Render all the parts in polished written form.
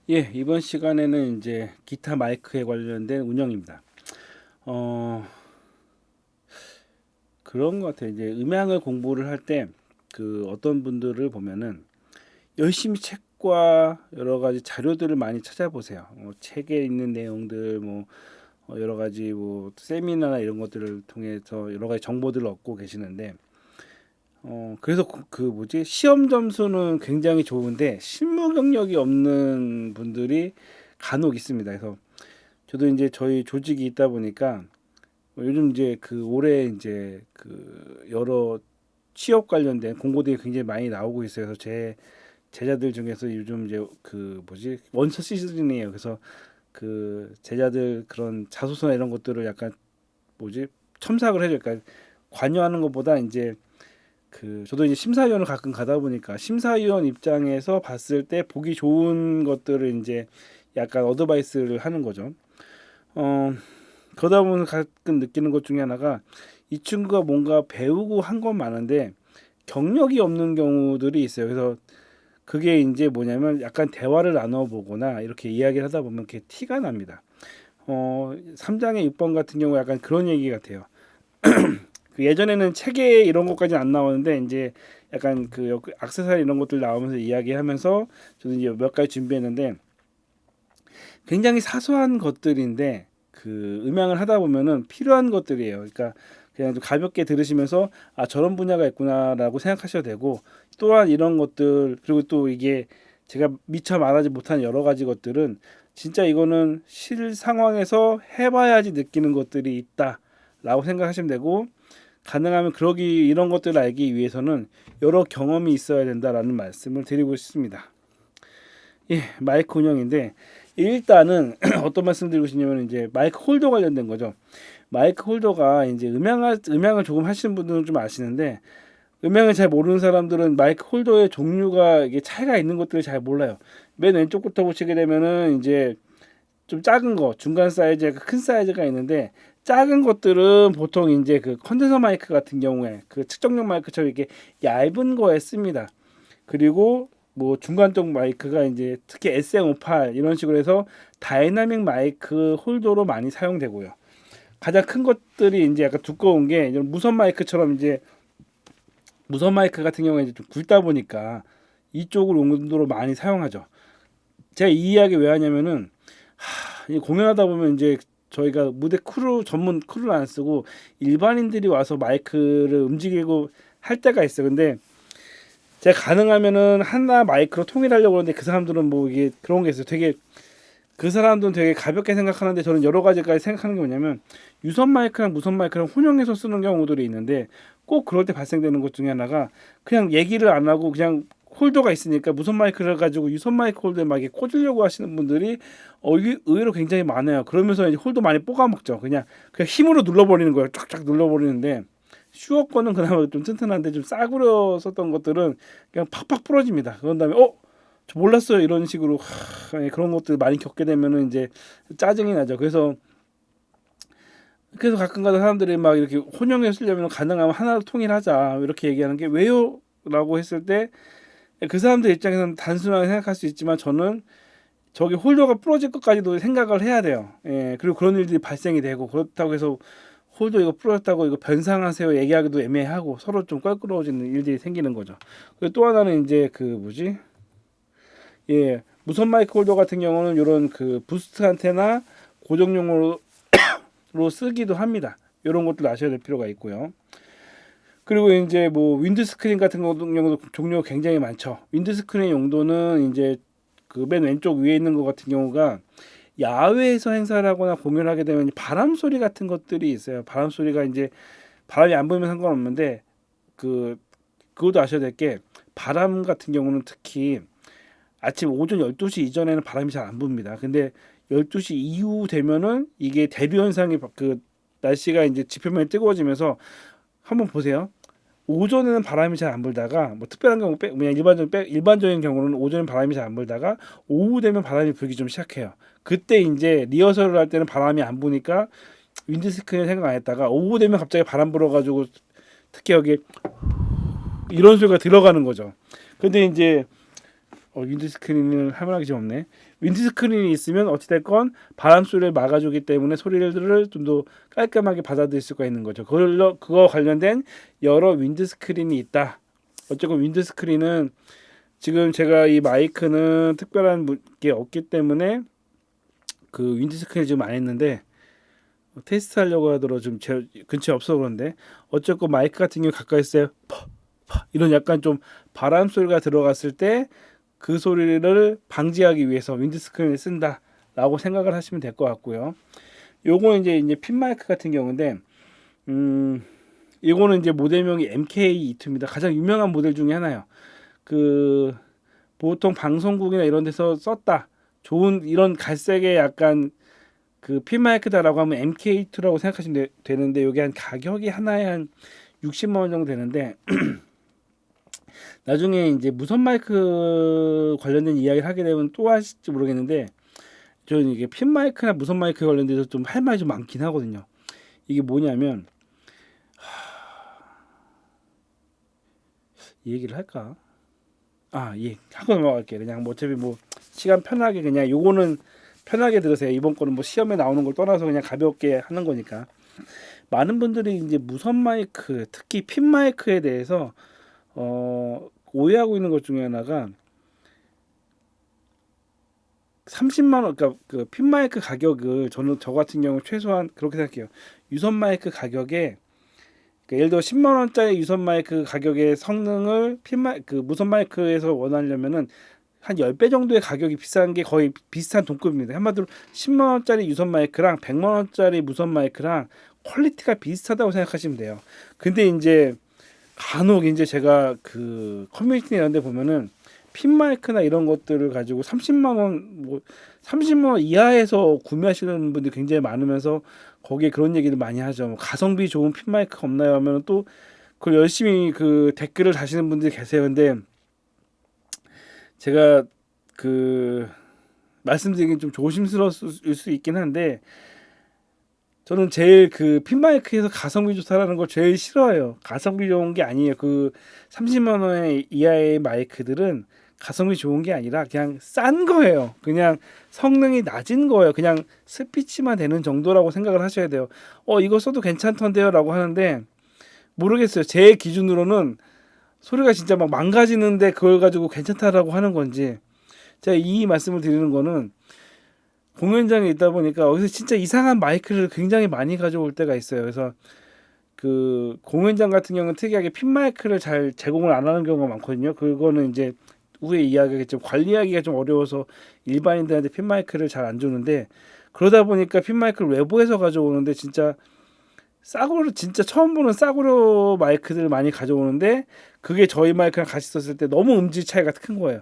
예, 이번 시간에는 이제 기타 마이크에 관련된 운영입니다. 어, 그런 것 같아요. 이제 음향을 공부를 할 때 그 어떤 분들을 보면은 열심히 책과 여러 가지 자료들을 많이 찾아보세요. 책에 있는 내용들, 여러 가지 뭐 세미나나 이런 것들을 통해서 여러 가지 정보들을 얻고 계시는데, 그래서 그 뭐지 시험 점수는 굉장히 좋은데 실무 경력이 없는 분들이 간혹 있습니다. 그래서 저도 이제 저희 조직이 있다 보니까 요즘 이제 그 올해 이제 그 여러 취업 관련된 공고들이 굉장히 많이 나오고 있어요. 그래서 제 제자들 중에서 요즘 이제 그 뭐지 원서 시즌이에요. 그래서 그 제자들 그런 자소서나 이런 것들을 약간 뭐지 첨삭을 해줘요. 그러니까 관여하는 것보다 이제 그 저도 이제 심사위원을 가끔 가다 보니까 심사위원 입장에서 봤을 때 보기 좋은 것들을 이제 약간 어드바이스를 하는 거죠. 어, 그러다 보면 가끔 느끼는 것 중에 하나가 이 친구가 뭔가 배우고 한 건 많은데 경력이 없는 경우들이 있어요. 그래서 그게 이제 뭐냐면 약간 대화를 나눠보거나 이렇게 이야기를 하다 보면 그게 티가 납니다. 3장의 6번 같은 경우 약간 그런 얘기 같아요. 그 예전에는 책에 이런 것까지는 안 나오는데 이제 약간 그 액세서리 이런 것들 나오면서 이야기하면서 저도 이제 몇 가지 준비했는데 굉장히 사소한 것들인데 그 음향을 하다 보면은 필요한 것들이에요. 그러니까 그냥 좀 가볍게 들으시면서 아 저런 분야가 있구나라고 생각하셔도 되고 또한 이런 것들 그리고 또 이게 제가 미처 말하지 못한 여러 가지 것들은 진짜 이거는 실 상황에서 해봐야지 느끼는 것들이 있다라고 생각하시면 되고 가능하면 그러기 이런 것들을 알기 위해서는 여러 경험이 있어야 된다라는 말씀을 드리고 싶습니다. 예, 마이크 운영인데 일단은 어떤 말씀 드리고 싶냐면 이제 마이크 홀더 관련된 거죠. 마이크 홀더가 이제 음향을 조금 하시는 분들은 좀 아시는데 음향을 잘 모르는 사람들은 마이크 홀더의 종류가 이게 차이가 있는 것들을 잘 몰라요. 맨 왼쪽부터 보시게 되면은 이제 좀 작은 거, 중간 사이즈가 큰 사이즈가 있는데 작은 것들은 보통 이제 그 컨덴서 마이크 같은 경우에 그 측정용 마이크처럼 이렇게 얇은 거에 씁니다. 그리고 뭐 중간적 마이크가 이제 특히 SM58 이런 식으로 해서 다이나믹 마이크 홀더로 많이 사용되고요. 가장 큰 것들이 이제 약간 두꺼운 게 무선 마이크처럼 이제 무선 마이크 같은 경우에 이제 좀 굵다 보니까 이쪽을 용도로 많이 사용하죠. 제가 이 이야기 왜 하냐면은 공연하다 보면 이제 저희가 무대 크루 전문 크루를 안 쓰고 일반인들이 와서 마이크를 움직이고 할 때가 있어요. 근데 제가 가능하면은 하나 마이크로 통일하려고 하는데 그 사람들은 뭐 이게 그런 게 있어요. 되게 그 사람들은 되게 가볍게 생각하는데 저는 여러 가지까지 생각하는 게 뭐냐면 유선 마이크랑 무선 마이크랑 혼용해서 쓰는 경우들이 있는데 꼭 그럴 때 발생되는 것 중에 하나가 그냥 얘기를 안 하고 그냥 홀더가 있으니까 무선 마이크를 가지고 유선 마이크 홀더에 막 이렇게 꽂으려고 하시는 분들이 이게 의외로 굉장히 많아요. 그러면서 이제 홀더 많이 뽑아먹죠. 그냥 힘으로 눌러버리는 거예요. 쫙쫙 눌러버리는데 슈어 거는 그나마 좀 튼튼한데 좀 싸구려 썼던 것들은 그냥 팍팍 부러집니다. 그런 다음에 저 몰랐어요 이런 식으로 그런 것들 많이 겪게 되면은 이제 짜증이 나죠. 그래서 가끔가다 사람들이 막 이렇게 혼용해 쓰려면 가능하면 하나로 통일하자 이렇게 얘기하는 게 왜요? 라고 했을 때 그 사람들 입장에서는 단순하게 생각할 수 있지만 저는 저기 홀더가 부러질 것까지도 생각을 해야 돼요. 예, 그리고 그런 일들이 발생이 되고 그렇다고 해서 홀더 이거 부러졌다고 이거 변상하세요 얘기하기도 애매하고 서로 좀 껄끄러워지는 일들이 생기는 거죠. 그리고 또 하나는 이제 그 뭐지? 예, 무선 마이크 홀더 같은 경우는 이런 그 부스트 안테나 고정용으로 쓰기도 합니다. 이런 것들 아셔야 될 필요가 있고요. 그리고 이제 뭐 윈드 스크린 같은 경우도 종류가 굉장히 많죠. 윈드 스크린 용도는 이제 그 맨 왼쪽 위에 있는 것 같은 경우가 야외에서 행사를 하거나 공연을 하게 되면 바람 소리 같은 것들이 있어요. 바람 소리가 이제 바람이 안 불면 상관없는데 그 그것도 아셔야 될 게 바람 같은 경우는 특히 아침 오전 12시 이전에는 바람이 잘 안 붑니다. 근데 12시 이후 되면은 이게 대류 현상이 그 날씨가 이제 지표면이 뜨거워지면서 한번 보세요. 오전에는 바람이 잘 안 불다가 뭐 특별한 경우 그냥 일반적인 경우는 오전에 바람이 잘 안 불다가 오후 되면 바람이 불기 좀 시작해요. 그때 이제 리허설을 할 때는 바람이 안 부니까 윈드 스크린 생각 안 했다가 오후 되면 갑자기 바람 불어가지고 특히 여기 이런 소리가 들어가는 거죠. 근데 이제 윈드 스크린을 할만하게 좀 없네. 윈드스크린이 있으면 어찌됐건 바람 소리를 막아주기 때문에 소리를 좀 더 깔끔하게 받아들일 수가 있는 거죠. 그거 관련된 여러 윈드스크린이 있다. 어쨌건 윈드스크린은 지금 제가 이 마이크는 특별한 게 없기 때문에 그 윈드스크린 지금 안 했는데 테스트 하려고 하더라도 좀 제 근처에 없어 그런데 어쨌건 마이크 같은 경우 가까이 있어요. 이런 약간 좀 바람 소리가 들어갔을 때 그 소리를 방지하기 위해서 윈드스크린을 쓴다라고 생각을 하시면 될 것 같고요. 요거는 이제 핀 마이크 같은 경우인데 이거는 이제 모델명이 MK2입니다. 가장 유명한 모델 중에 하나예요. 그 보통 방송국이나 이런 데서 썼다. 좋은 이런 갈색의 약간 그 핀 마이크다라고 하면 MK2라고 생각하시면 되는데 요게 한 가격이 하나에 한 60만 원 정도 되는데 나중에 이제 무선 마이크 관련된 이야기를 하게 되면 또 하실지 모르겠는데 저는 이게 핀 마이크나 무선 마이크 관련돼서 좀 할 말이 좀 많긴 하거든요. 이게 뭐냐면 이 얘기를 할까? 예. 하고 넘어갈게요. 그냥 뭐 어차피 뭐 시간 편하게 그냥 요거는 편하게 들으세요. 이번 거는 뭐 시험에 나오는 걸 떠나서 그냥 가볍게 하는 거니까. 많은 분들이 이제 무선 마이크, 특히 핀 마이크에 대해서 오해하고 있는 것 중에 하나가 30만 원, 그러니까 그 핀 마이크 가격을 저 같은 경우 최소한 그렇게 생각해요. 유선 마이크 가격에 그러니까 예를 들어 10만 원짜리 유선 마이크 가격의 성능을 그 무선 마이크에서 원하려면은 한 10배 정도의 가격이 비싼 게 거의 비슷한 동급입니다. 한마디로 10만 원짜리 유선 마이크랑 100만 원짜리 무선 마이크랑 퀄리티가 비슷하다고 생각하시면 돼요. 근데 이제 간혹 이제 제가 그 커뮤니티 이런 데 보면은 핀 마이크나 이런 것들을 가지고 30만 원, 뭐 30만 원 이하에서 구매하시는 분들이 굉장히 많으면서 거기에 그런 얘기를 많이 하죠. 뭐 가성비 좋은 핀 마이크 없나요? 하면 또 그걸 열심히 그 댓글을 다시는 분들이 계세요. 근데 제가 그 말씀드리긴 좀 조심스러울 수 있긴 한데 저는 제일 그 핀 마이크에서 가성비 좋다라는 걸 제일 싫어해요. 가성비 좋은 게 아니에요. 그 30만 원 이하의 마이크들은 가성비 좋은 게 아니라 그냥 싼 거예요. 그냥 성능이 낮은 거예요. 그냥 스피치만 되는 정도라고 생각을 하셔야 돼요. 이거 써도 괜찮던데요라고 하는데 모르겠어요. 제 기준으로는 소리가 진짜 막 망가지는데 그걸 가지고 괜찮다라고 하는 건지 제가 이 말씀을 드리는 거는 공연장에 있다 보니까 어디서 진짜 이상한 마이크를 굉장히 많이 가져올 때가 있어요. 그래서 그 공연장 같은 경우는 특이하게 핀 마이크를 잘 제공을 안 하는 경우가 많거든요. 그거는 이제 후에 이야기하겠지만 관리하기가 좀 어려워서 일반인들한테 핀 마이크를 잘 안 주는데 그러다 보니까 핀 마이크를 외부에서 가져오는데 진짜 싸구려 진짜 처음 보는 싸구려 마이크들 많이 가져오는데 그게 저희 마이크랑 같이 썼을 때 너무 음질 차이가 큰 거예요.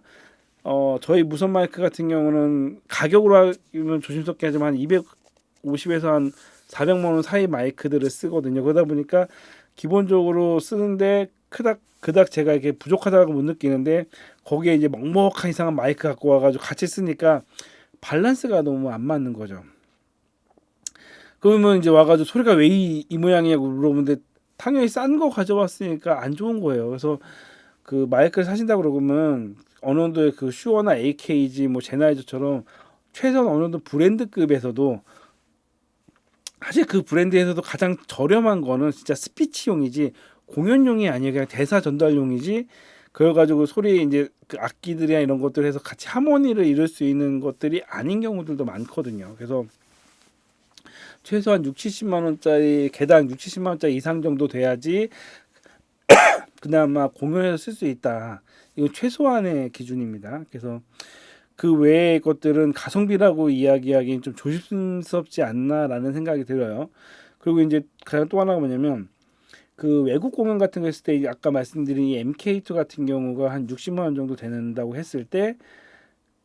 저희 무선 마이크 같은 경우는 가격으로 하면 조심스럽게 하지만 한 250에서 한 400만 원 사이 마이크들을 쓰거든요. 그러다 보니까 기본적으로 쓰는데 그닥 제가 이렇게 부족하다고 못 느끼는데 거기에 이제 먹먹한 이상한 마이크 갖고 와가지고 같이 쓰니까 밸런스가 너무 안 맞는 거죠. 그러면 이제 와가지고 소리가 왜 이 모양이냐고 물어보는데 당연히 싼 거 가져왔으니까 안 좋은 거예요. 그래서 그 마이크를 사신다 그러면 어느 정도의 그 슈어나 AKG 뭐 제나이저처럼 최소한 어느 정도 브랜드급에서도 사실 그 브랜드에서도 가장 저렴한 거는 진짜 스피치용이지 공연용이 아니에요. 그냥 대사 전달용이지. 그걸 가지고 소리 이제 그 악기들이나 이런 것들 해서 같이 하모니를 이룰 수 있는 것들이 아닌 경우들도 많거든요. 그래서 최소한 6, 70만 원짜리 개당 6, 70만 원짜리 이상 정도 돼야지 그나마 공연에서 쓸 수 있다. 이거 최소한의 기준입니다. 그래서 그 외의 것들은 가성비라고 이야기하기엔 좀 조심스럽지 않나라는 생각이 들어요. 그리고 이제 가장 또 하나가 뭐냐면 그 외국 공연 같은 거 했을 때 아까 말씀드린 이 MK2 같은 경우가 한 60만 원 정도 된다고 했을 때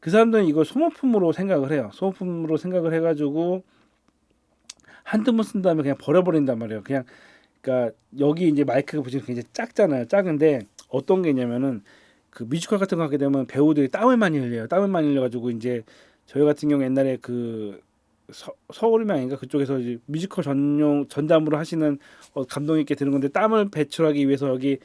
그 사람들은 이걸 소모품으로 생각을 해요. 소모품으로 생각을 해가지고 한두 번 쓴 다음에 그냥 버려버린단 말이에요. 그러니까 여기 이제 마이크가 보시면 굉장히 작잖아요. 작은데 어떤 게 있냐면은 그 뮤지컬 같은 거 하게 되면 배우들이 땀을 많이 흘려요. 땀을 많이 흘려가지고 이제 저희 같은 경우 옛날에 그 서울이면 그쪽에서 이제 뮤지컬 전용 전담으로 하시는 감독님께 드는 건데 땀을 배출하기 위해서 여기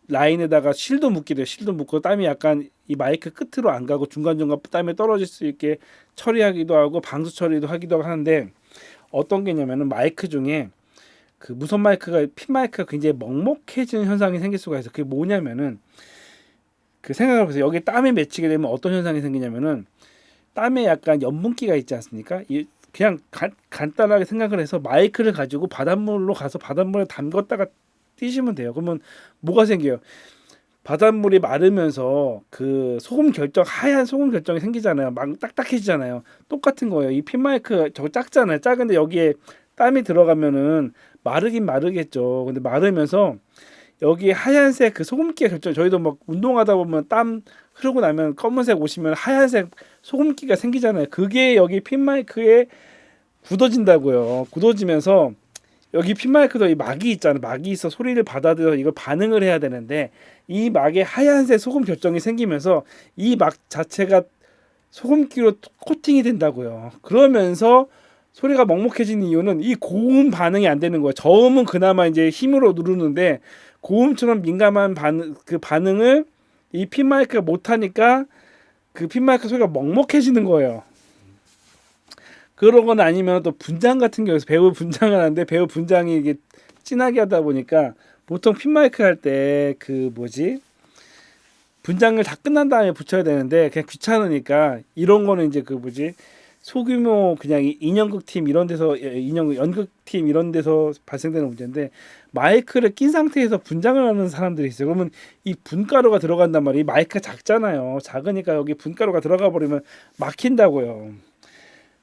라인에다가 실도 묶기도 해요. 실도 묶고 땀이 약간 이 마이크 끝으로 안 가고 중간중간 땀에 떨어질 수 있게 처리하기도 하고 방수 처리도 하기도 하는데, 어떤 게 있냐면은 마이크 중에 그 무선 마이크가 핀 마이크가 굉장히 먹먹해지는 현상이 생길 수가 있어요. 그게 뭐냐면은, 그 생각을 해보세요. 여기 땀이 맺히게 되면 어떤 현상이 생기냐면은, 땀에 약간 염분기가 있지 않습니까? 그냥 간단하게 생각을 해서 마이크를 가지고 바닷물로 가서 바닷물에 담갔다가 뛰시면 돼요. 그러면 뭐가 생겨요? 바닷물이 마르면서 그 소금 결정, 하얀 소금 결정이 생기잖아요. 막 딱딱해지잖아요. 똑같은 거예요. 이 핀 마이크 저거 작잖아요. 작은데 여기에 땀이 들어가면은 마르긴 마르겠죠. 근데 마르면서 여기 하얀색 그 소금기가 결정. 저희도 막 운동하다 보면 땀 흐르고 나면 검은색 오시면 하얀색 소금기가 생기잖아요. 그게 여기 핀 마이크에 굳어진다고요. 굳어지면서 여기 핀 마이크도 이 막이 있잖아요. 막이 있어 소리를 받아들여 이걸 반응을 해야 되는데, 이 막에 하얀색 소금 결정이 생기면서 이 막 자체가 소금기로 코팅이 된다고요. 그러면서 소리가 먹먹해지는 이유는 이 고음 반응이 안 되는 거예요. 저음은 그나마 이제 힘으로 누르는데, 고음처럼 민감한 반응을 이 핀 마이크가 못 하니까 그 핀 마이크 소리가 먹먹해지는 거예요. 그러거나 아니면 또 분장 같은 경우에서 배우 분장을 하는데, 배우 분장이 이게 진하게 하다 보니까 보통 핀 마이크 할 때 그 뭐지, 분장을 다 끝난 다음에 붙여야 되는데 그냥 귀찮으니까 이런 거는 이제 그 뭐지, 소규모 그냥 인형극 팀 이런 데서, 인형 연극 팀 이런 데서 발생되는 문제인데, 마이크를 낀 상태에서 분장을 하는 사람들이 있어요. 그러면 이 분가루가 들어간단 말이에요. 이 마이크가 작잖아요. 작으니까 여기 분가루가 들어가 버리면 막힌다고요.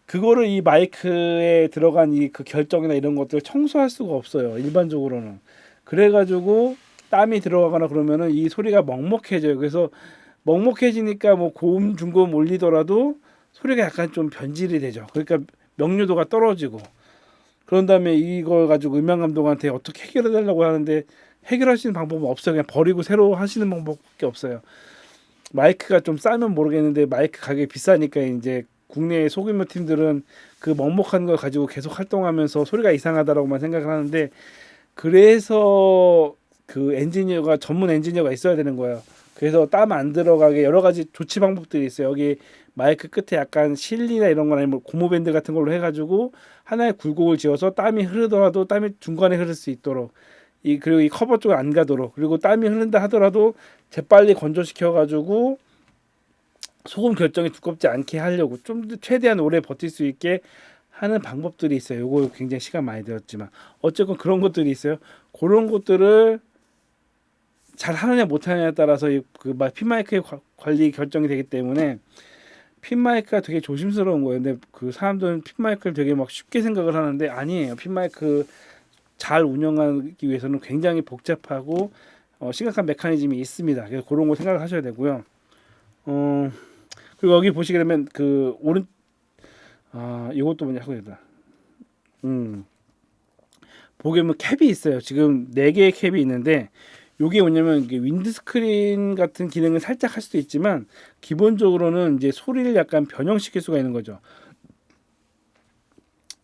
그거를 이 마이크에 들어간 이 그 결정이나 이런 것들을 청소할 수가 없어요. 일반적으로는. 그래가지고 땀이 들어가거나 그러면은 이 소리가 먹먹해져요. 그래서 먹먹해지니까 뭐 고음 중고음 올리더라도 소리가 약간 좀 변질이 되죠. 그러니까 명료도가 떨어지고, 그런 다음에 이걸 가지고 음향 감독한테 어떻게 해결해 달라고 하는데 해결할 수 있는 방법은 없어요. 그냥 버리고 새로 하시는 방법밖에 없어요. 마이크가 좀 싸면 모르겠는데 마이크 가격이 비싸니까 이제 국내 소규모 팀들은 그 먹먹한 걸 가지고 계속 활동하면서 소리가 이상하다라고만 생각을 하는데, 그래서 그 엔지니어가, 전문 엔지니어가 있어야 되는 거예요. 그래서 땀 안 들어가게 여러 가지 조치 방법들이 있어요. 여기 마이크 끝에 약간 실리나 이런 거나 아니면 고무밴드 같은 걸로 해가지고 하나의 굴곡을 지어서 땀이 흐르더라도 땀이 중간에 흐를 수 있도록, 그리고 이 커버 쪽에 안 가도록, 그리고 땀이 흐른다 하더라도 재빨리 건조시켜가지고 소금 결정이 두껍지 않게 하려고 좀 최대한 오래 버틸 수 있게 하는 방법들이 있어요. 요거 굉장히 시간 많이 들었지만 어쨌건 그런 것들이 있어요. 그런 것들을 잘 하느냐 못하느냐에 따라서 핀 마이크의 관리 결정이 되기 때문에 핀 마이크가 되게 조심스러운 거예요. 근데 그 사람들은 핀 마이크를 되게 막 쉽게 생각을 하는데 아니에요. 핀 마이크 잘 운영하기 위해서는 굉장히 복잡하고 심각한 메커니즘이 있습니다. 그래서 그런 거 생각을 하셔야 되고요. 그리고 여기 보시게 되면 그 오른 이것도 뭐냐 하고 있다. 보게 보면 캡이 있어요. 지금 4개의 캡이 있는데, 요게 뭐냐면 이게 윈드스크린 같은 기능을 살짝 할 수도 있지만 기본적으로는 이제 소리를 약간 변형시킬 수가 있는 거죠.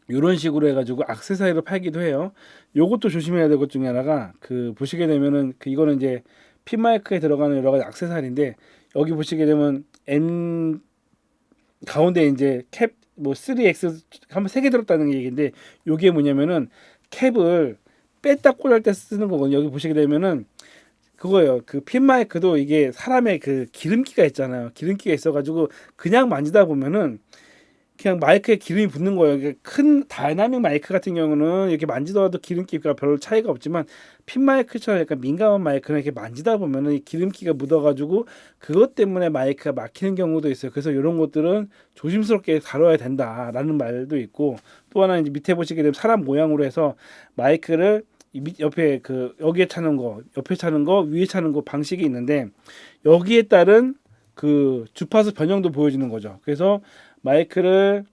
이런 식으로 해가지고 액세서리로 팔기도 해요. 요것도 조심해야 될 것 중에 하나가 그 보시게 되면은 이거는 이제 핀 마이크에 들어가는 여러 가지 액세서리인데, 여기 보시게 되면 M 가운데 이제 캡 뭐 3X 한번 3개 들었다는 얘기인데, 요게 뭐냐면은 캡을 뺐다 꽂을 때 쓰는 거거든요. 여기 보시게 되면은 그거예요. 그 핀 마이크도 이게 사람의 그 기름기가 있잖아요. 기름기가 있어가지고 그냥 만지다 보면은 그냥 마이크에 기름이 붙는 거예요. 큰 다이나믹 마이크 같은 경우는 이렇게 만지더라도 기름기가 별로 차이가 없지만, 핀 마이크처럼 약간 민감한 마이크는 이렇게 만지다 보면은 기름기가 묻어가지고 그것 때문에 마이크가 막히는 경우도 있어요. 그래서 이런 것들은 조심스럽게 다뤄야 된다라는 말도 있고, 또 하나 이제 밑에 보시게 되면 사람 모양으로 해서 마이크를 옆에 여기에 차는 거, 옆에 차는 거, 위에 차는 거 방식이 있는데, 여기에 따른 그 주파수 변형도 보여지는 거죠. 그래서 마이크를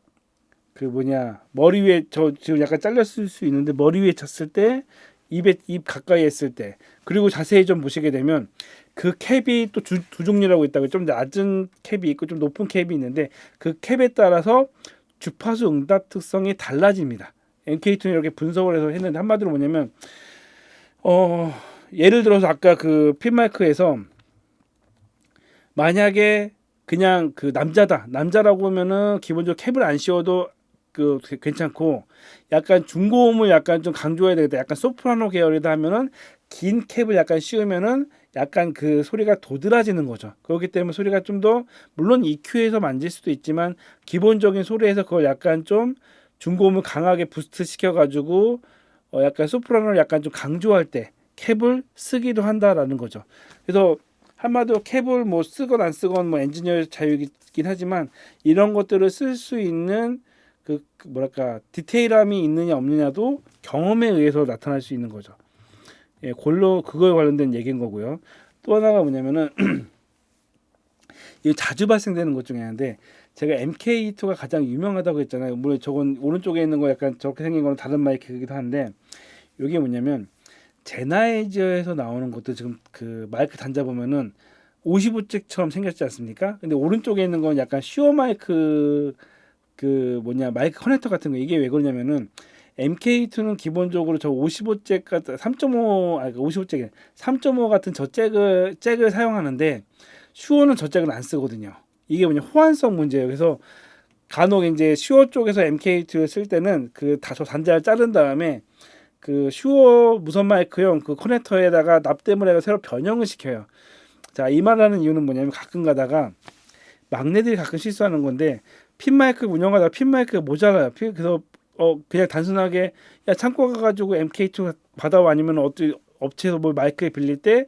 머리 위에, 저 지금 약간 잘렸을 수 있는데 머리 위에 쳤을 때, 입 가까이 했을 때, 그리고 자세히 좀 보시게 되면 그 캡이 또 두 종류라고 있다고, 좀 낮은 캡이 있고 좀 높은 캡이 있는데 그 캡에 따라서 주파수 응답 특성이 달라집니다. MK2는 이렇게 분석을 해서 했는데, 한마디로 뭐냐면 예를 들어서 아까 그 핀 마이크에서 만약에 그냥 그 남자라고 하면은 기본적으로 캡을 안 씌워도 괜찮고, 약간 중고음을 약간 좀 강조해야 되겠다. 약간 소프라노 계열이다 하면은 긴 캡을 약간 씌우면은 약간 그 소리가 도드라지는 거죠. 그렇기 때문에 소리가 좀 더, 물론 EQ에서 만질 수도 있지만 기본적인 소리에서 그걸 약간 좀 중고음을 강하게 부스트 시켜가지고 약간 소프라노를 약간 좀 강조할 때 캡을 쓰기도 한다라는 거죠. 그래서 한마디로 캡을 뭐 쓰건 안 쓰건 뭐 엔지니어 자유이긴 하지만 이런 것들을 쓸 수 있는 그 뭐랄까 디테일함이 있느냐 없느냐도 경험에 의해서 나타날 수 있는 거죠. 예, 그거에 관련된 얘기인 거고요. 또 하나가 뭐냐면은 이 자주 발생되는 것 중에 하나인데, 제가 MK2가 가장 유명하다고 했잖아요. 물론 저건 오른쪽에 있는 거 약간 저렇게 생긴 거는 다른 마이크이기도 한데, 이게 뭐냐면 제나이저에서 나오는 것도 지금 그 마이크 단자 보면은 55잭처럼 생겼지 않습니까? 근데 오른쪽에 있는 건 약간 슈어 마이크 마이크 커넥터 같은 거. 이게 왜 그러냐면은 MK2는 기본적으로 저 55잭 같은 3.5 55잭 3.5 같은 저 잭을 사용하는데 슈어는 저 잭을 안 쓰거든요. 이게 뭐냐 호환성 문제예요. 그래서 간혹 이제 슈어 쪽에서 MK2를 쓸 때는 저 단자를 자른 다음에 그 슈어 무선 마이크용 그 커넥터에다가 납땜을 해서 새로 변형을 시켜요. 자, 이 말하는 이유는 뭐냐면 가끔 가다가 막내들이 가끔 실수하는 건데, 핀 마이크 운영하다가 핀 마이크가 모자라요. 그래서 그냥 단순하게 야 창고 가가지고 MK2 받아와, 아니면 어떤 업체에서 뭐 마이크 빌릴 때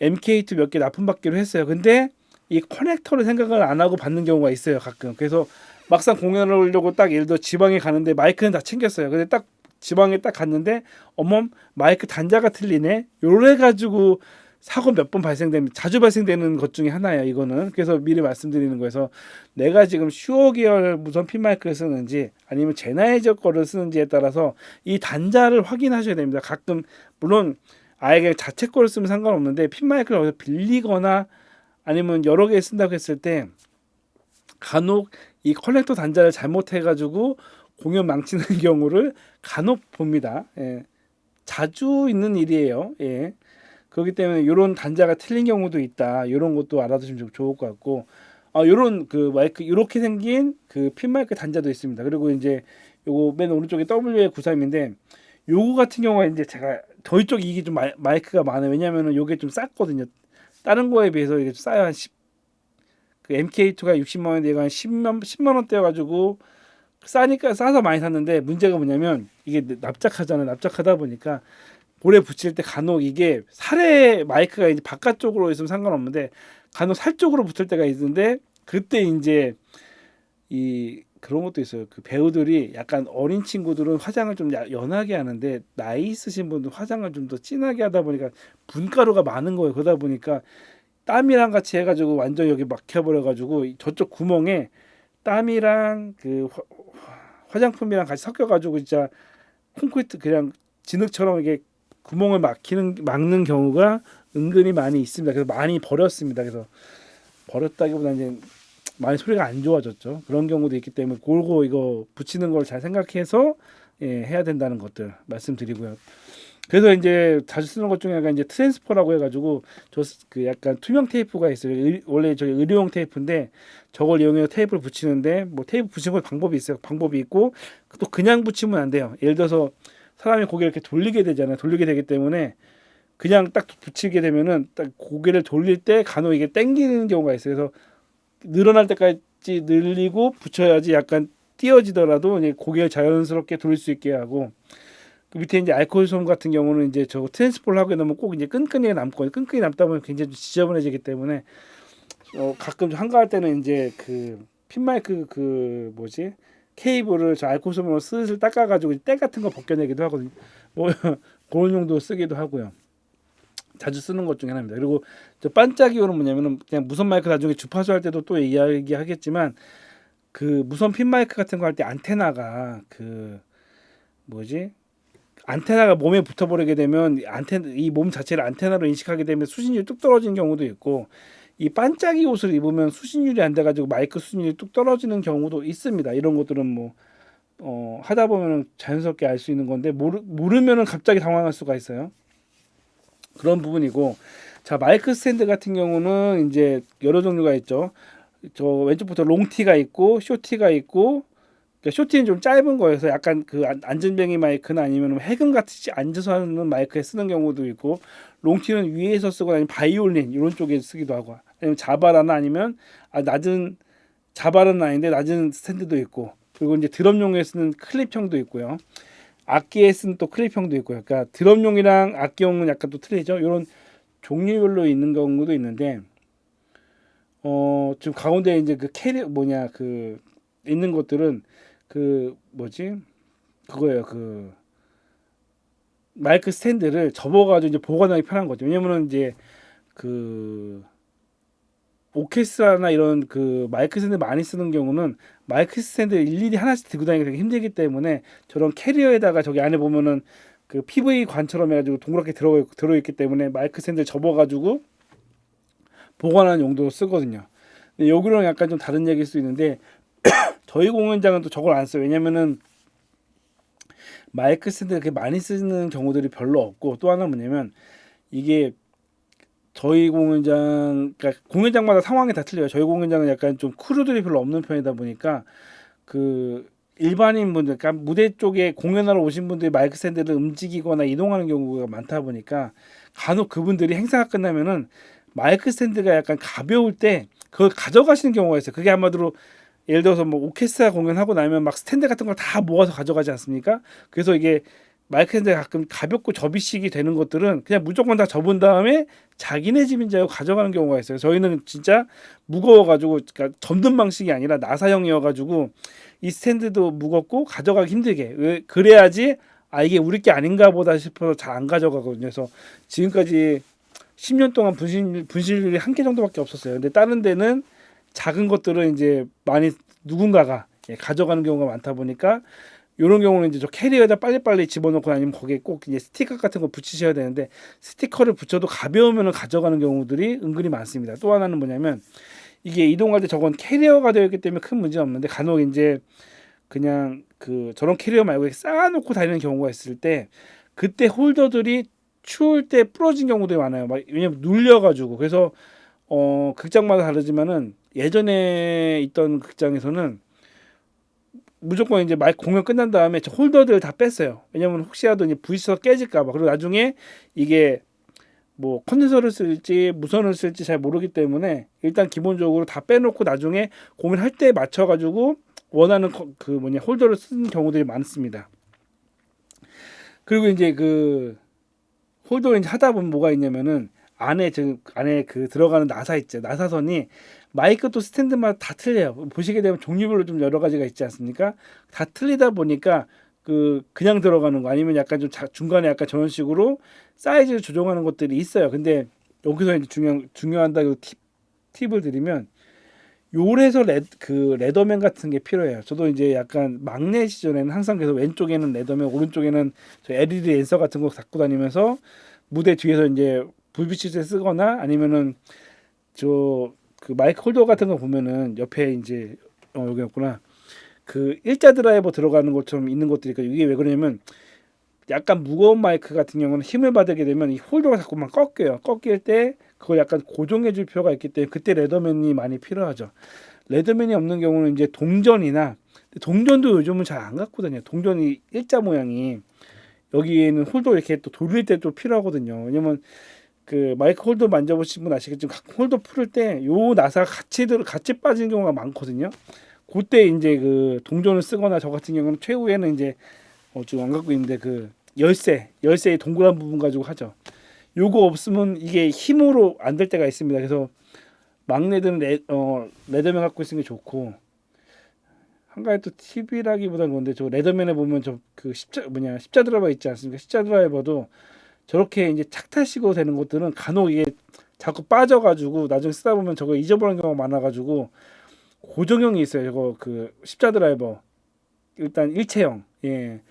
MK2 몇 개 납품받기로 했어요. 근데 이 커넥터를 생각을 안 하고 받는 경우가 있어요, 가끔. 그래서 막상 공연을 하려고 딱 예를 들어 지방에 가는데 마이크는 다 챙겼어요. 근데 딱 지방에 딱 갔는데 어멈 마이크 단자가 틀리네. 요래 가지고 사고 몇 번 자주 발생되는 것 중에 하나예요, 이거는. 그래서 미리 말씀드리는 거에서 내가 지금 슈어 계열 무선 핀 마이크를 쓰는지 아니면 제나이저 거를 쓰는지에 따라서 이 단자를 확인하셔야 됩니다. 가끔 물론 아예 그냥 자체 거를 쓰면 상관없는데 핀 마이크를 어디서 빌리거나 아니면 여러 개 쓴다고 했을 때 간혹 이 커넥터 단자를 잘못해가지고 공연 망치는 경우를 간혹 봅니다. 예. 자주 있는 일이에요. 예. 그렇기 때문에 이런 단자가 틀린 경우도 있다. 이런 것도 알아두시면 좀 좋을 것 같고, 이런 그 마이크 이렇게 생긴 그 핀 마이크 단자도 있습니다. 그리고 이제 요거 맨 오른쪽에 WA93인데 요거 같은 경우가 이제 제가 저희 쪽 이게 좀 마이크가 많아요. 왜냐면은 요게 좀 쌌거든요. 다른 거에 비해서 이게 좀 싸요. 그 MK2가 60만 원인데 얘가 한 10만 원대여 가지고 싸니까 싸서 많이 샀는데, 문제가 뭐냐면 이게 납작하잖아요. 납작하다 보니까 볼에 붙일 때 간혹 이게 살에 마이크가 이제 바깥쪽으로 있으면 상관없는데 간혹 살 쪽으로 붙을 때가 있는데, 그때 이제 이 그런 것도 있어요. 그 배우들이 약간 어린 친구들은 화장을 좀 연하게 하는데 나이 있으신 분들 화장을 좀 더 진하게 하다 보니까 분가루가 많은 거예요. 그러다 보니까 땀이랑 같이 해가지고 완전 여기 막혀버려가지고 저쪽 구멍에 땀이랑 그 화장품이랑 같이 섞여가지고 진짜 콘크리트 그냥 진흙처럼 이게 구멍을 막는 경우가 은근히 많이 있습니다. 그래서 많이 버렸습니다. 그래서 버렸다기보다 이제 많이 소리가 안 좋아졌죠. 그런 경우도 있기 때문에 골고 이거 붙이는 걸 잘 생각해서 해야 된다는 것들 말씀드리고요. 그래서 이제 자주 쓰는 것 중에 약간 이제 트랜스퍼라고 해가지고 그 약간 투명 테이프가 있어요. 원래 저희 의료용 테이프인데 저걸 이용해서 테이프를 붙이는데, 뭐 테이프 붙이는 방법이 있어요. 방법이 있고 또 그냥 붙이면 안 돼요. 예를 들어서 사람이 고개를 이렇게 돌리게 되잖아요. 돌리게 되기 때문에 그냥 딱 붙이게 되면은 딱 고개를 돌릴 때 간혹 이게 땡기는 경우가 있어요. 그래서 늘어날 때까지 늘리고 붙여야지 약간 띄어지더라도 이제 고개를 자연스럽게 돌릴 수 있게 하고, 그 밑에 이제 알코올솜 같은 경우는 이제 저 트랜스포를 하게 되면 꼭 이제 끈끈이 남고, 끈끈이 남다 보면 굉장히 지저분해지기 때문에 가끔 한가할 때는 이제 그 핀마이크 케이블을 저 알코올솜으로 슬슬 닦아가지고 때 같은 거 벗겨내기도 하거든요. 뭐 그런 용도 쓰기도 하고요. 자주 쓰는 것 중에 하나입니다. 그리고 저 반짝이오는 뭐냐면은 그냥 무선 마이크 나중에 주파수 할 때도 또 이야기하겠지만, 그 무선 핀 마이크 같은 거 할 때 안테나가 안테나가 몸에 붙어버리게 되면 이 몸 자체를 안테나로 인식하게 되면 수신율이 뚝 떨어지는 경우도 있고, 이 반짝이 옷을 입으면 수신율이 안 돼가지고 마이크 수신율이 뚝 떨어지는 경우도 있습니다. 이런 것들은 뭐 하다 보면 자연스럽게 알 수 있는 건데 모르면은 갑자기 당황할 수가 있어요. 그런 부분이고, 자, 마이크 스탠드 같은 경우는 이제 여러 종류가 있죠. 저 왼쪽부터 롱티가 있고 쇼티가 있고, 그러니까 쇼티는 좀 짧은 거여서 약간 그 안전뱅이 마이크나 아니면 해금 같이 앉아서 하는 마이크에 쓰는 경우도 있고, 롱티는 위에서 쓰고 아니면 바이올린 이런 쪽에 쓰기도 하고, 아니면 자바라나 아니면 낮은 자바라는 아닌데 낮은 스탠드도 있고, 그리고 이제 드럼용에 쓰는 클립형도 있고요. 악기에 쓰는 또 클립형도 있고요. 그러니까 드럼용이랑 악기용은 약간 또 틀리죠. 이런 종류별로 있는 경우도 있는데, 지금 가운데 이제 그 캐리 뭐냐 그 있는 것들은 그 뭐지 그거예요. 그 마이크 스탠드를 접어가지고 이제 보관하기 편한 거죠. 왜냐면은 이제 그 오케스트라나 이런 그 마이크 스탠드 많이 쓰는 경우는 마이크 스탠드 일일이 하나씩 들고 다니기 되게 힘들기 때문에 저런 캐리어에다가 저기 안에 보면은 그 PV 관처럼 해가지고 동그랗게 들어있기 때문에 마이크 스탠드를 접어가지고 보관하는 용도로 쓰거든요. 근데 여기랑 약간 좀 다른 얘기일 수 있는데 저희 공연장은 또 저걸 안 써요. 왜냐면은 마이크 스탠드 그렇게 많이 쓰는 경우들이 별로 없고, 또 하나 뭐냐면 이게 저희 공연장, 그러니까 공연장마다 상황이 다 틀려요. 저희 공연장은 약간 좀 크루들이 별로 없는 편이다 보니까 그 일반인 분들, 그러니까 무대 쪽에 공연하러 오신 분들이 마이크 스탠드를 움직이거나 이동하는 경우가 많다 보니까 간혹 그분들이 행사가 끝나면은 마이크 스탠드가 약간 가벼울 때 그걸 가져가시는 경우가 있어요. 그게 아마도 예를 들어서 뭐 오케스트라 공연하고 나면 막 스탠드 같은 걸 다 모아서 가져가지 않습니까? 그래서 이게 마이크 스탠드가 가끔 가볍고 접이식이 되는 것들은 그냥 무조건 다 접은 다음에 자기네 집인 줄 알고 가져가는 경우가 있어요. 저희는 진짜 무거워가지고, 그러니까 접는 방식이 아니라 나사형이어가지고 이 스탠드도 무겁고 가져가기 힘들게, 그래야지 이게 우리 게 아닌가 보다 싶어서 잘 안 가져가거든요. 그래서 지금까지 10년 동안 분실률이 한 개 정도밖에 없었어요. 근데 다른 데는 작은 것들은 이제 많이 누군가가 가져가는 경우가 많다 보니까 이런 경우는 이제 저 캐리어에다 빨리빨리 집어넣고 아니면 거기에 꼭 이제 스티커 같은 거 붙이셔야 되는데, 스티커를 붙여도 가벼우면 가져가는 경우들이 은근히 많습니다. 또 하나는 뭐냐면 이게 이동할 때 저건 캐리어가 되어 있기 때문에 큰 문제 없는데, 간혹 이제 그냥 그 저런 캐리어 말고 이렇게 쌓아놓고 다니는 경우가 있을 때 그때 홀더들이 추울 때 부러진 경우들이 많아요. 왜냐면 눌려가지고. 그래서 극장마다 다르지만은 예전에 있던 극장에서는 무조건 이제 마이크 공연 끝난 다음에 저 홀더들 다 뺐어요. 왜냐면 혹시라도 이제 부딪혀서 깨질까봐. 그리고 나중에 이게 뭐 컨덴서를 쓸지 무선을 쓸지 잘 모르기 때문에 일단 기본적으로 다 빼놓고 나중에 공연할 때 맞춰가지고 원하는 그 뭐냐 홀더를 쓰는 경우들이 많습니다. 그리고 이제 그 홀더를 이제 하다 보면 뭐가 있냐면은 안에 그 들어가는 나사 있죠. 나사선이 마이크 또 스탠드마다 다 틀려요. 보시게 되면 종류별로 좀 여러 가지가 있지 않습니까? 다 틀리다 보니까 그냥 들어가는 거 아니면 약간 좀 중간에 약간 저런 식으로 사이즈를 조정하는 것들이 있어요. 근데 여기서 이제 중요한다고 팁을 드리면 요래서 레더맨 같은 게 필요해요. 저도 이제 약간 막내 시절에는 항상 계속 왼쪽에는 레더맨, 오른쪽에는 저 LED 랜서 같은 거 갖고 다니면서 무대 뒤에서 이제 불 비칠 때 쓰거나 아니면은 저 그 마이크 홀더 같은 거 보면은 옆에 이제 여기였구나. 그 일자 드라이버 들어가는 것처럼 있는 것들이 있거든요. 이게 왜 그러냐면 약간 무거운 마이크 같은 경우는 힘을 받게 되면 이 홀더가 자꾸만 꺾여요. 꺾일 때 그걸 약간 고정해 줄 필요가 있기 때문에 그때 레더맨이 많이 필요하죠. 레더맨이 없는 경우는 이제 동전이나, 동전도 요즘은 잘 안 갖고 다녀요. 동전이 일자 모양이 여기에는 홀더 이렇게 또 돌릴 때 또 필요하거든요. 왜냐면 그 마이크 홀더 만져보신 분 아시겠지만 홀더 풀을 때 요 나사가 같이 빠지는 경우가 많거든요. 그때 이제 그 동전을 쓰거나 저 같은 경우는 최후에는 이제 지금 안 갖고 있는데 그 열쇠의 동그란 부분 가지고 하죠. 요거 없으면 이게 힘으로 안 될 때가 있습니다. 그래서 막내들은 레더맨 갖고 있는 게 좋고, 한 가지 또 팁이라기보다는 건데 저 레더맨에 보면 저 그 십자 드라이버 있지 않습니까? 십자 드라이버도 저렇게 이제 착타식으로 되는 것들은 간혹 이게 자꾸 빠져가지고 나중에 쓰다 보면 저거 잊어버리는 경우가 많아가지고 고정형이 있어요. 저거 그 십자 드라이버 일단 일체형. 예.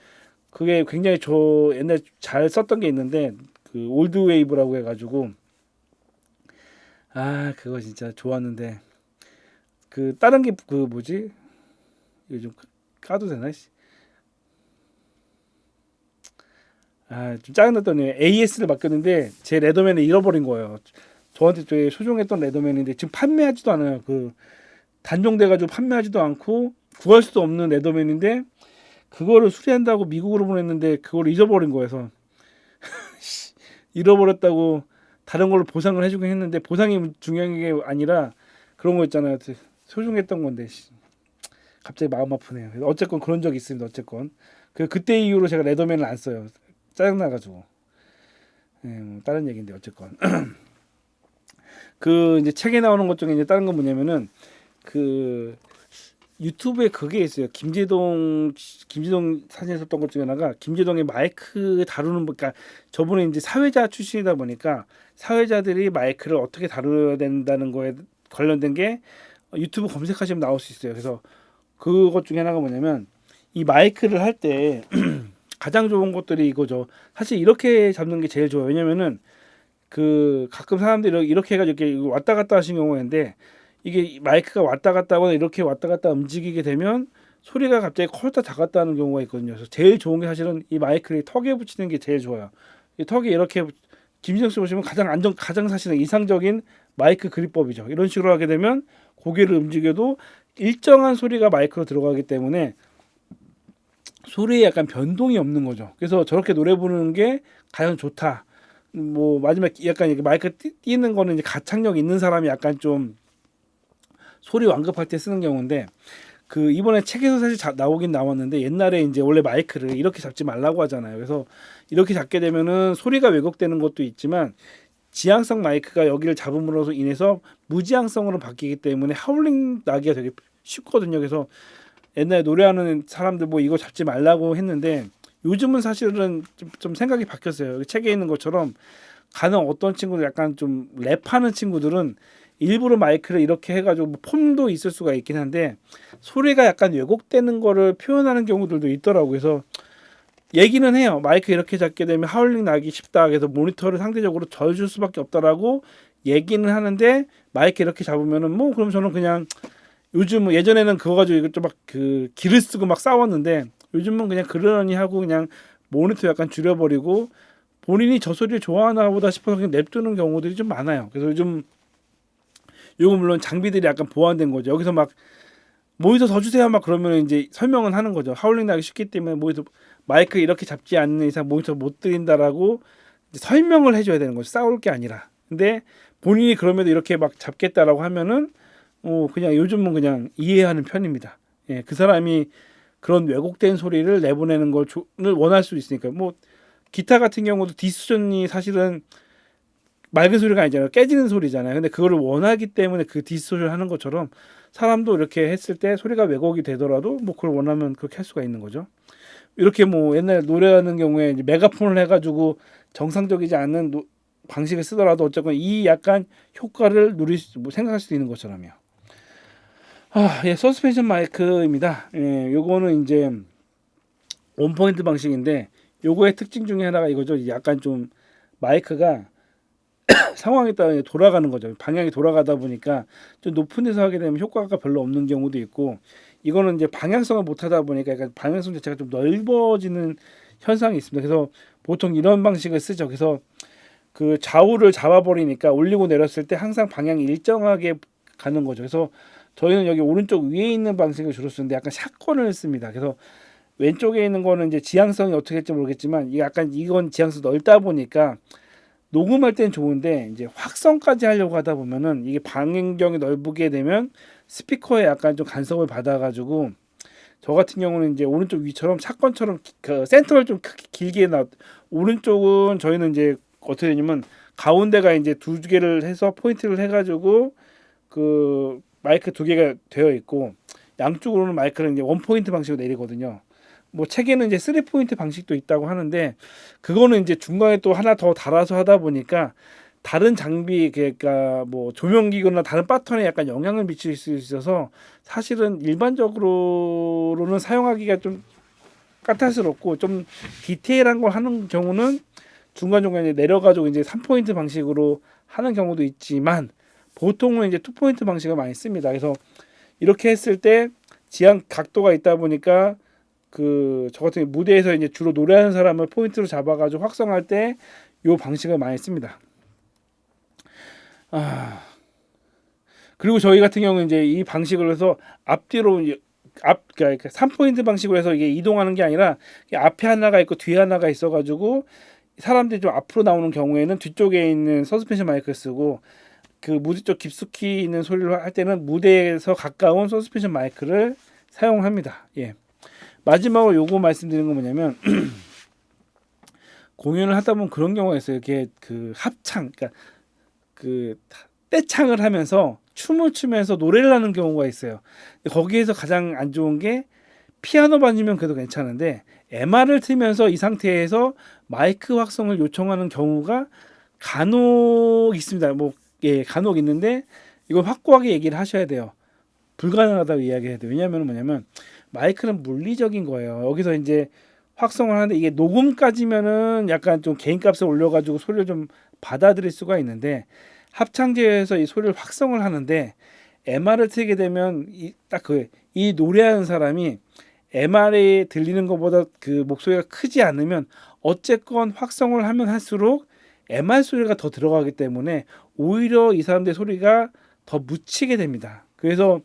그게 굉장히 저 옛날 잘 썼던 게 있는데 그 올드 웨이브라고 해가지고 그거 진짜 좋았는데 그 다른 게 그 뭐지 요즘 까도 되나? 좀 짜증났더니 AS를 맡겼는데 제 레더맨을 잃어버린 거예요. 저한테 되게 소중했던 레더맨인데 지금 판매하지도 않아요. 그 단종돼가지고 판매하지도 않고 구할 수도 없는 레더맨인데 그거를 수리한다고 미국으로 보냈는데 그걸 잊어버린 거여서 잃어버렸다고 다른 걸로 보상을 해주긴 했는데 보상이 중요한 게 아니라 그런 거 있잖아요. 소중했던 건데 갑자기 마음 아프네요. 어쨌건 그런 적이 있습니다. 어쨌건 그때 이후로 제가 레더맨을 안 써요. 짜증나가지고. 네, 뭐 다른 얘기인데 어쨌건 그 이제 책에 나오는 것 중에 이제 다른 건 뭐냐면은 그 유튜브에 그게 있어요. 김재동 사진에 썼던 것 중에 하나가 김재동의 마이크 다루는 그러니까 저분은 이제 사회자 출신이다 보니까 사회자들이 마이크를 어떻게 다뤄야 된다는 거에 관련된 게 유튜브 검색하시면 나올 수 있어요. 그래서 그것 중에 하나가 뭐냐면 이 마이크를 할 때 가장 좋은 것들이 이거죠. 사실 이렇게 잡는 게 제일 좋아요. 왜냐면은 그 가끔 사람들이 이렇게 해가지고 이렇게 왔다 갔다 하신 경우인데 이게 마이크가 왔다 갔다 하거나 이렇게 왔다 갔다 움직이게 되면 소리가 갑자기 커졌다 작았다 하는 경우가 있거든요. 그래서 제일 좋은 게 사실은 이 마이크를 턱에 붙이는 게 제일 좋아요. 이 턱에 이렇게 김진영 씨 보시면 가장 사실은 이상적인 마이크 그립법이죠. 이런 식으로 하게 되면 고개를 움직여도 일정한 소리가 마이크로 들어가기 때문에 소리에 약간 변동이 없는 거죠. 그래서 저렇게 노래 부르는 게 가장 좋다. 뭐 마지막 약간 이렇게 마이크 띄는 거는 이제 가창력 있는 사람이 약간 좀 소리 완급할 때 쓰는 경우인데 그 이번에 책에서 사실 나오긴 나왔는데 옛날에 이제 원래 마이크를 이렇게 잡지 말라고 하잖아요. 그래서 이렇게 잡게 되면은 소리가 왜곡되는 것도 있지만 지향성 마이크가 여기를 잡음으로 인해서 무지향성으로 바뀌기 때문에 하울링 나기가 되게 쉽거든요. 그래서 옛날에 노래하는 사람들 뭐 이거 잡지 말라고 했는데 요즘은 사실은 좀 생각이 바뀌었어요. 책에 있는 것처럼 가는 어떤 친구들 약간 좀 랩하는 친구들은 일부러 마이크를 이렇게 해가지고 뭐 폼도 있을 수가 있긴 한데 소리가 약간 왜곡되는 거를 표현하는 경우들도 있더라고요. 그래서 얘기는 해요. 마이크 이렇게 잡게 되면 하울링 나기 쉽다. 그래서 모니터를 상대적으로 덜 줄 수밖에 없다라고 얘기는 하는데 마이크 이렇게 잡으면은 뭐 그럼 저는 그냥 요즘 예전에는 그거 가지고 이것도 막 그 기를 쓰고 막 싸웠는데 요즘은 그냥 그러려니 하고 그냥 모니터 약간 줄여버리고 본인이 저 소리를 좋아하나 보다 싶어서 그냥 냅두는 경우들이 좀 많아요. 그래서 요즘 물론 장비들이 약간 보완된 거죠. 여기서 막 모니터 더 주세요 막 그러면 이제 설명은 하는 거죠. 하울링 나기 쉽기 때문에 모니터 마이크 이렇게 잡지 않는 이상 모니터 못 드린다라고 설명을 해줘야 되는 거죠. 싸울 게 아니라. 근데 본인이 그럼에도 이렇게 막 잡겠다라고 하면은 그냥 요즘은 그냥 이해하는 편입니다. 예, 그 사람이 그런 왜곡된 소리를 내보내는 걸 원할 수 있으니까 뭐 기타 같은 경우도 디스토션이 사실은 맑은 소리가 아니잖아요. 깨지는 소리잖아요. 근데 그거를 원하기 때문에 그 디스토션 하는 것처럼 사람도 이렇게 했을 때 소리가 왜곡이 되더라도 뭐 그걸 원하면 그렇게 할 수가 있는 거죠. 이렇게 뭐 옛날 노래하는 경우에 이제 메가폰을 해가지고 정상적이지 않은 방식을 쓰더라도 어쨌건 이 약간 효과를 뭐 생각할 수도 있는 것처럼요. 예, 서스펜션 마이크입니다. 예, 요거는 이제 원포인트 방식인데 요거의 특징 중에 하나가 이거죠. 약간 좀 마이크가 상황에 따라 돌아가는 거죠. 방향이 돌아가다 보니까 좀 높은 데서 하게 되면 효과가 별로 없는 경우도 있고 이거는 이제 방향성을 못 하다 보니까 약간 방향성 자체가 좀 넓어지는 현상이 있습니다. 그래서 보통 이런 방식을 쓰죠. 그래서 그 좌우를 잡아버리니까 올리고 내렸을 때 항상 방향이 일정하게 가는 거죠. 그래서 저희는 여기 오른쪽 위에 있는 방식을 주로 쓰는데 약간 샷건을 씁니다. 그래서 왼쪽에 있는 거는 이제 지향성이 어떻게 될지 모르겠지만 이건 지향성 넓다 보니까 녹음할 땐 좋은데 이제 확성까지 하려고 하다 보면은 이게 반경이 넓게 되면 스피커에 약간 좀 간섭을 받아가지고 저 같은 경우는 이제 오른쪽 위처럼 샷건처럼 그 센터를 좀 크게 길게 오른쪽은 저희는 이제 어떻게 되냐면 가운데가 이제 두 개를 해서 포인트를 해가지고 그 마이크 두 개가 되어 있고 양쪽으로는 마이크를 이제 원 포인트 방식으로 내리거든요. 뭐 책에는 이제 3포인트 방식도 있다고 하는데 그거는 이제 중간에 또 하나 더 달아서 하다 보니까 다른 장비 그러니까 뭐 조명기구나 다른 패턴에 약간 영향을 미칠 수 있어서 사실은 일반적으로는 사용하기가 좀 까탈스럽고 좀 디테일한 걸 하는 경우는 중간중간에 내려가지고 이제 3포인트 방식으로 하는 경우도 있지만 보통은 이제 2포인트 방식을 많이 씁니다. 그래서 이렇게 했을 때 지향 각도가 있다 보니까 저 같은 경우 무대에서 이제 주로 노래하는 사람을 포인트로 잡아가지고 확성할 때 요 방식을 많이 씁니다. 그리고 저희 같은 경우는 이제 이 방식을 해서 앞뒤로 그러니까 3포인트 방식으로 해서 이게 이동하는 게 아니라 앞에 하나가 있고 뒤에 하나가 있어가지고 사람들이 좀 앞으로 나오는 경우에는 뒤쪽에 있는 서스펜션 마이크를 쓰고 그 무대 쪽 깊숙이 있는 소리를 할 때는 무대에서 가까운 서스펜션 마이크를 사용합니다. 예. 마지막으로 요거 말씀드리는 건 뭐냐면 공연을 하다 보면 그런 경우가 있어요. 이게 그 합창, 그러니까 그 떼창을 하면서 춤을 추면서 노래를 하는 경우가 있어요. 거기에서 가장 안 좋은 게 피아노 반주면 그래도 괜찮은데 MR을 틀면서 이 상태에서 마이크 확성을 요청하는 경우가 간혹 있습니다. 간혹 있는데 이걸 확고하게 얘기를 하셔야 돼요. 불가능하다고 이야기해야 돼요. 왜냐하면 뭐냐면 마이크는 물리적인 거예요. 여기서 이제 확성을 하는데 이게 녹음까지면은 약간 좀 개인값을 올려가지고 소리를 좀 받아들일 수가 있는데 합창제에서 이 소리를 확성을 하는데 MR을 틀게 되면 이 노래하는 사람이 MR이 들리는 것보다 그 목소리가 크지 않으면 어쨌건 확성을 하면 할수록 MR 소리가 더 들어가기 때문에 오히려 이 사람들의 소리가 더 묻히게 됩니다. 그래서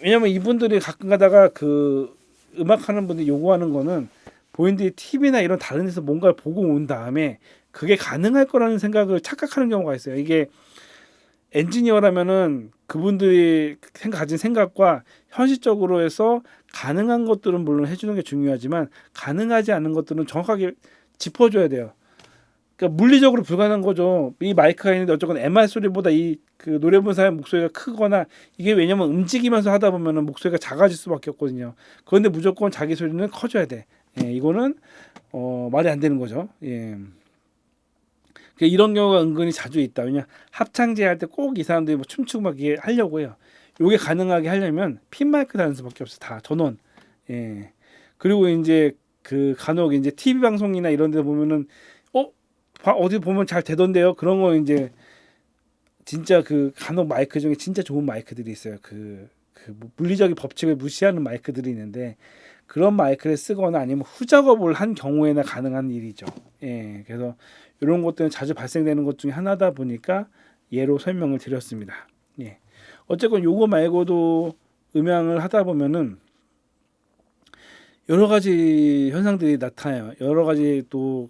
왜냐면 이분들이 가끔 가다가 그 음악하는 분들이 요구하는 거는 본인들이 TV나 이런 다른 데서 뭔가를 보고 온 다음에 그게 가능할 거라는 생각을 착각하는 경우가 있어요. 이게 엔지니어라면은 그분들이 가진 생각과 현실적으로 해서 가능한 것들은 물론 해주는 게 중요하지만 가능하지 않은 것들은 정확하게 짚어줘야 돼요. 그러니까 물리적으로 불가능한 거죠. 이 마이크가 있는데 어쨌건 MR 소리보다 이 그 노래 부르는 사람의 목소리가 크거나 이게 왜냐면 움직이면서 하다 보면은 목소리가 작아질 수밖에 없거든요. 그런데 무조건 자기 소리는 커져야 돼. 예, 이거는 말이 안 되는 거죠. 예. 이런 경우가 은근히 자주 있다. 왜냐 합창제 할 때 꼭 이 사람들이 뭐 춤추고 막 이게 하려고 해요. 요게 가능하게 하려면 핀 마이크 다는 수밖에 없어. 다 전원. 예. 그리고 이제 그 간혹 이제 TV 방송이나 이런 데 보면은 어디 보면 잘 되던데요. 그런 거 이제 진짜 그 간혹 마이크 중에 진짜 좋은 마이크들이 있어요. 물리적인 법칙을 무시하는 마이크들이 있는데 그런 마이크를 쓰거나 아니면 후작업을 한 경우에나 가능한 일이죠. 예. 그래서 이런 것들은 자주 발생되는 것 중에 하나다 보니까 예로 설명을 드렸습니다. 예. 어쨌건 요거 말고도 음향을 하다 보면은 여러 가지 현상들이 나타나요. 여러 가지 또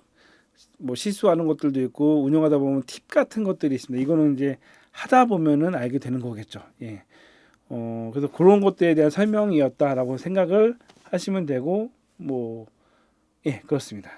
뭐 실수하는 것들도 있고 운영하다 보면 팁 같은 것들이 있습니다. 이거는 이제 하다 보면은 알게 되는 거겠죠. 예. 그래서 그런 것들에 대한 설명이었다라고 생각을 하시면 되고 예, 그렇습니다.